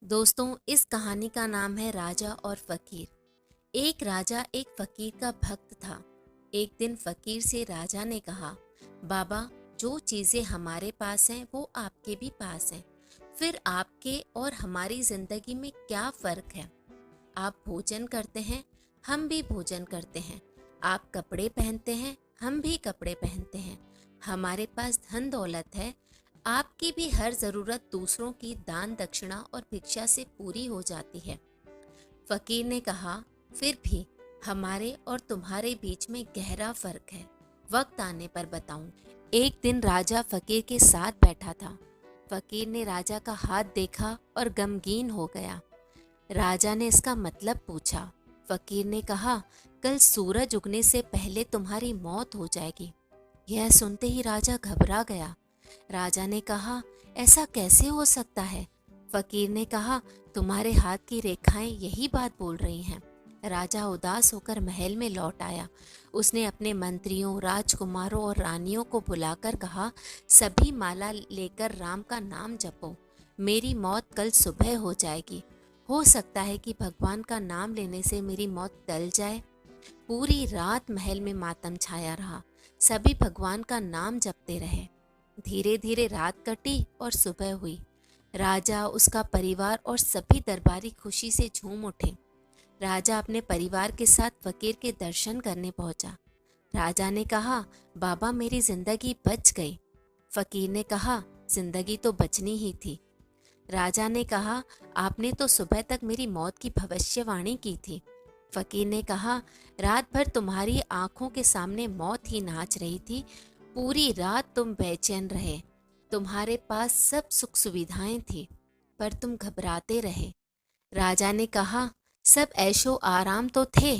दोस्तों, इस कहानी का नाम है राजा और फकीर। एक राजा एक फकीर का भक्त था। एक दिन फकीर से राजा ने कहा, बाबा, जो चीजें हमारे पास हैं वो आपके भी पास हैं। फिर आपके और हमारी जिंदगी में क्या फर्क है? आप भोजन करते हैं, हम भी भोजन करते हैं। आप कपड़े पहनते हैं, हम भी कपड़े पहनते हैं। हमारे पास धन दौलत है। आपकी भी हर जरूरत दूसरों की दान दक्षिणा और भिक्षा से पूरी हो जाती है। फकीर ने कहा, फिर भी हमारे और तुम्हारे बीच में गहरा फर्क है। वक्त आने पर बताऊं। एक दिन राजा फकीर के साथ बैठा था। फकीर ने राजा का हाथ देखा और गमगीन हो गया। राजा ने इसका मतलब पूछा। फकीर ने कहा, कल सूरज उगने से पहले तुम्हारी मौत हो जाएगी। यह सुनते ही राजा घबरा गया। राजा ने कहा, ऐसा कैसे हो सकता है? फकीर ने कहा, तुम्हारे हाथ की रेखाएं यही बात बोल रही हैं। राजा उदास होकर महल में लौट आया। उसने अपने मंत्रियों, राजकुमारों और रानियों को बुलाकर कहा, सभी माला लेकर राम का नाम जपो। मेरी मौत कल सुबह हो जाएगी। हो सकता है कि भगवान का नाम लेने से मेरी मौत टल जाए। पूरी रात महल में मातम छाया रहा। सभी भगवान का नाम जपते रहे। धीरे धीरे रात कटी और सुबह हुई। राजा, उसका परिवार और सभी दरबारी खुशी से झूम उठे। राजा अपने परिवार के साथ फकीर के दर्शन करने पहुंचा। राजा ने कहा, बाबा, मेरी जिंदगी बच गई। फकीर ने कहा, जिंदगी तो बचनी ही थी। राजा ने कहा, आपने तो सुबह तक मेरी मौत की भविष्यवाणी की थी। फकीर ने कहा, रात भर तुम्हारी आंखों के सामने मौत ही नाच रही थी। पूरी रात तुम बेचैन रहे। तुम्हारे पास सब सुख सुविधाएं थी, पर तुम घबराते रहे। राजा ने कहा, सब ऐशो आराम तो थे,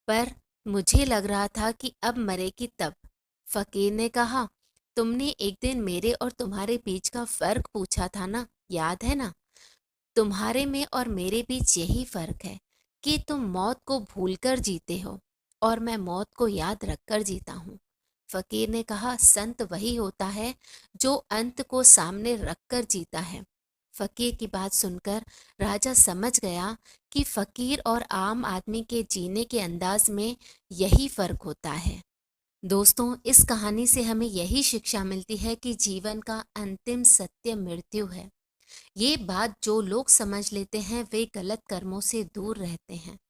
पर मुझे लग रहा था कि अब मरेगी तब। फकीर ने कहा, तुमने एक दिन मेरे और तुम्हारे बीच का फर्क पूछा था ना, याद है ना? तुम्हारे में और मेरे बीच यही फर्क है कि तुम मौत को भूलकर जीते हो और मैं मौत को याद रखकर जीता हूँ। फकीर ने कहा, संत वही होता है जो अंत को सामने रखकर जीता है। फकीर की बात सुनकर राजा समझ गया कि फकीर और आम आदमी के जीने के अंदाज में यही फर्क होता है। दोस्तों, इस कहानी से हमें यही शिक्षा मिलती है कि जीवन का अंतिम सत्य मृत्यु है। ये बात जो लोग समझ लेते हैं वे गलत कर्मों से दूर रहते हैं।